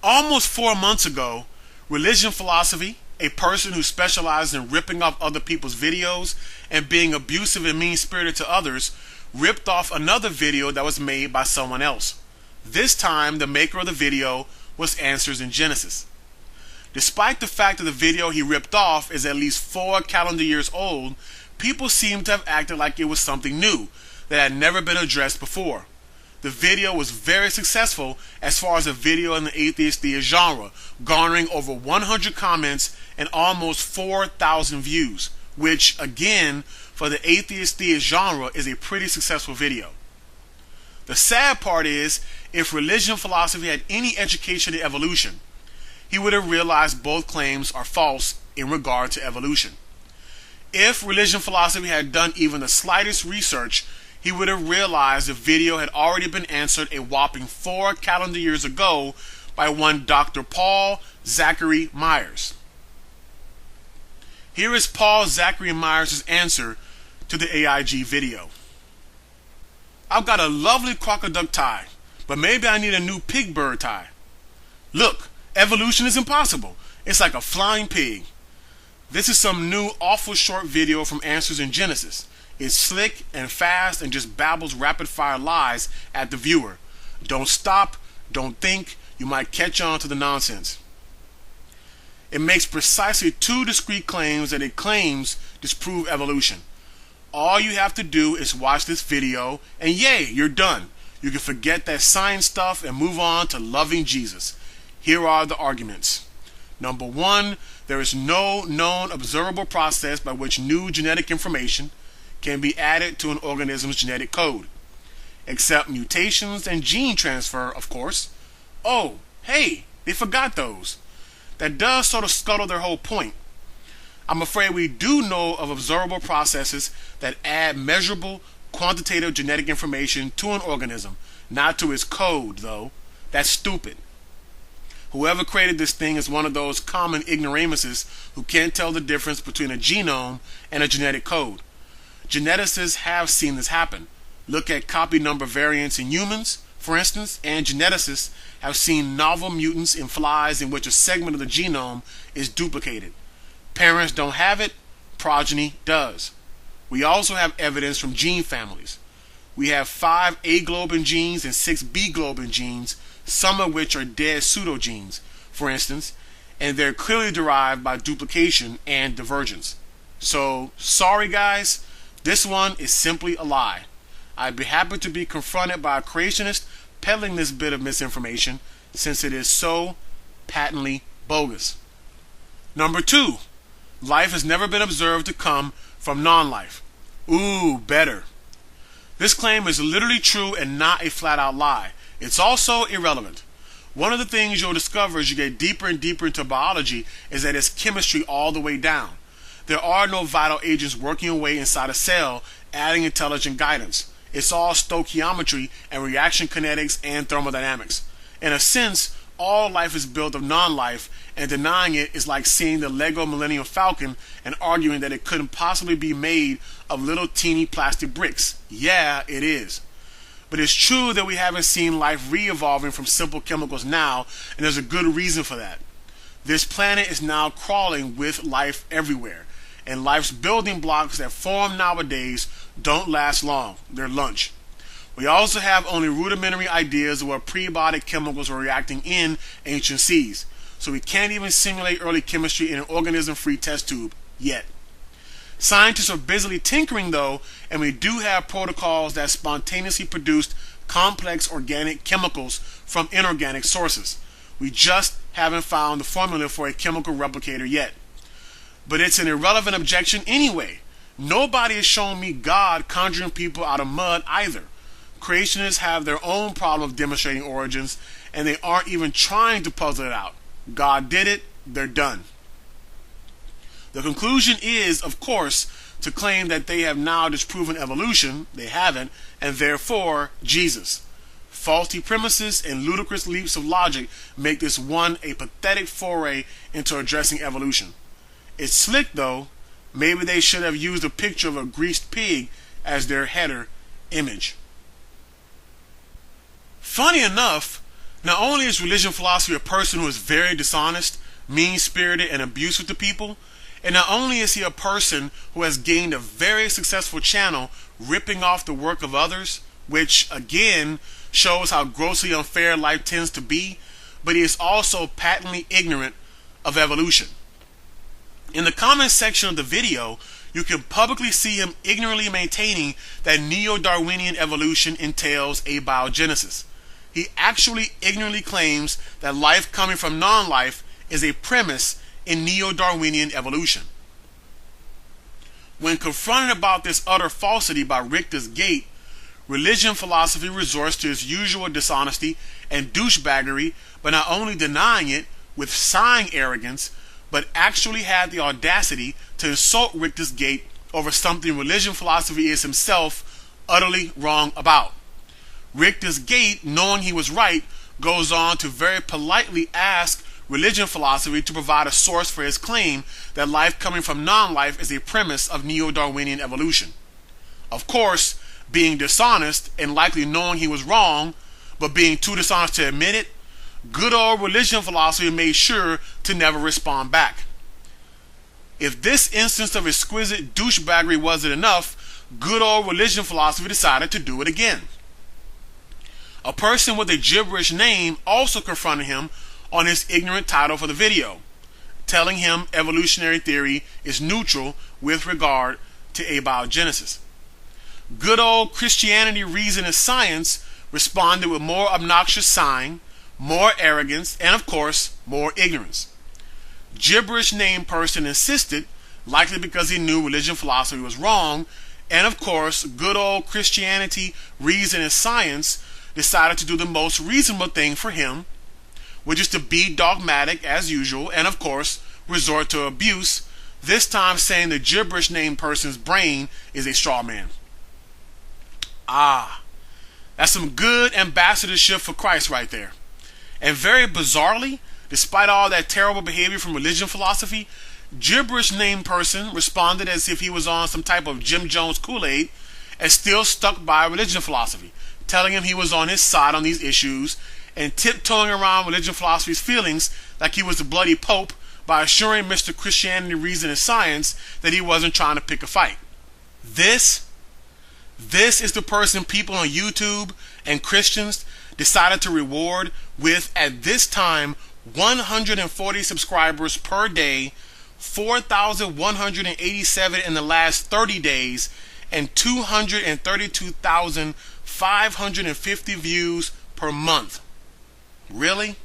Almost 4 months ago, Religion Philosophy, a person who specializes in ripping off other people's videos and being abusive and mean-spirited to others, ripped off another video that was made by someone else. This time, the maker of the video was Answers in Genesis. Despite the fact that the video he ripped off is at least 4 calendar years old, people seem to have acted like it was something new that had never been addressed before. The video was very successful as far as a video in the atheist theist genre, garnering over 100 comments and almost 4,000 views, which, again, for the atheist theist genre is a pretty successful video. The sad part is, if Religion Philosophy had any education in evolution, he would have realized both claims are false in regard to evolution. If Religion Philosophy had done even the slightest research, he would have realized the video had already been answered a whopping 4 calendar years ago by one Dr. Paul Zachary Myers. Here is Paul Zachary Myers' answer to the AIG video. I've got a lovely crocodile tie, but maybe I need a new pig bird tie. Look, evolution is impossible. It's like a flying pig. This is some new awful short video from Answers in Genesis. It's slick and fast and just babbles rapid-fire lies at the viewer. Don't stop, don't think, you might catch on to the nonsense. It makes precisely 2 discrete claims that it claims disprove evolution. All you have to do is watch this video and yay, you're done. You can forget that science stuff and move on to loving Jesus. Here are the arguments. Number 1, there is no known observable process by which new genetic information can be added to an organism's genetic code, except mutations and gene transfer, of course. Oh, hey, they forgot those. That does sort of scuttle their whole point. I'm afraid we do know of observable processes that add measurable, quantitative genetic information to an organism, not to its code, though. That's stupid. Whoever created this thing is one of those common ignoramuses who can't tell the difference between a genome and a genetic code. Geneticists have seen this happen. Look at copy number variants in humans, for instance, and geneticists have seen novel mutants in flies in which a segment of the genome is duplicated. Parents don't have it, progeny does. We also have evidence from gene families. We have 5 A globin genes and 6 B globin genes, some of which are dead pseudogenes, for instance, and they're clearly derived by duplication and divergence. So, sorry guys, this one is simply a lie. I'd be happy to be confronted by a creationist peddling this bit of misinformation, since it is so patently bogus. Number 2, life has never been observed to come from non-life. Ooh, better. This claim is literally true and not a flat-out lie. It's also irrelevant. One of the things you'll discover as you get deeper and deeper into biology is that it's chemistry all the way down. There are no vital agents working away inside a cell, adding intelligent guidance. It's all stoichiometry and reaction kinetics and thermodynamics. In a sense, all life is built of non-life, and denying it is like seeing the Lego Millennium Falcon and arguing that it couldn't possibly be made of little teeny plastic bricks. Yeah, it is. But it's true that we haven't seen life re-evolving from simple chemicals now, and there's a good reason for that. This planet is now crawling with life everywhere, and life's building blocks that form nowadays don't last long. They're lunch. We also have only rudimentary ideas of what prebiotic chemicals were reacting in ancient seas, so we can't even simulate early chemistry in an organism-free test tube yet. Scientists are busily tinkering though, and we do have protocols that spontaneously produced complex organic chemicals from inorganic sources. We just haven't found the formula for a chemical replicator yet. But it's an irrelevant objection anyway. Nobody has shown me God conjuring people out of mud either. Creationists have their own problem of demonstrating origins, and they aren't even trying to puzzle it out. God did it, they're done. The conclusion is, of course, to claim that they have now disproven evolution. They haven't, and therefore Jesus. Faulty premises and ludicrous leaps of logic make this one a pathetic foray into addressing evolution. It's slick though. Maybe they should have used a picture of a greased pig as their header image. Funny enough, Not only is religion philosophy a person who is very dishonest, mean-spirited, and abusive to people, and not only is he a person who has gained a very successful channel ripping off the work of others, which again shows how grossly unfair life tends to be, but he is also patently ignorant of evolution. In the comments section of the video, you can publicly see him ignorantly maintaining that neo-Darwinian evolution entails abiogenesis. He actually ignorantly claims that life coming from non-life is a premise in neo-Darwinian evolution. When confronted about this utter falsity by Richter's gate, religion philosophy resorts to its usual dishonesty and douchebaggery, but not only denying it with sighing arrogance, but actually had the audacity to insult Richter's gate over something religion philosophy is himself utterly wrong about. Richter's gate, knowing he was right, goes on to very politely ask religion philosophy to provide a source for his claim that life coming from non-life is a premise of neo-Darwinian evolution. Of course, being dishonest and likely knowing he was wrong, but being too dishonest to admit it, good old religion philosophy made sure to never respond back. If this instance of exquisite douchebaggery wasn't enough, good old religion philosophy decided to do it again. A person with a gibberish name also confronted him on his ignorant title for the video, telling him evolutionary theory is neutral with regard to abiogenesis. Good old Christianity, Reason, and Science responded with more obnoxious sighing, more arrogance, and of course, more ignorance. Gibberish named person insisted, likely because he knew religion philosophy was wrong, and of course, good old Christianity, Reason, and Science decided to do the most reasonable thing for him, which is to be dogmatic as usual, and of course, resort to abuse, this time saying the gibberish named person's brain is a straw man. That's some good ambassadorship for Christ right there. And very bizarrely, despite all that terrible behavior from religion philosophy, gibberish named person responded as if he was on some type of Jim Jones Kool-Aid and still stuck by religion philosophy, telling him he was on his side on these issues and tiptoeing around religion philosophy's feelings like he was the bloody pope by assuring Mr. Christianity, Reason, and Science that he wasn't trying to pick a fight. This is the person people on YouTube and Christians decided to reward with, at this time, 140 subscribers per day, 4,187 in the last 30 days, and 232,550 views per month. Really?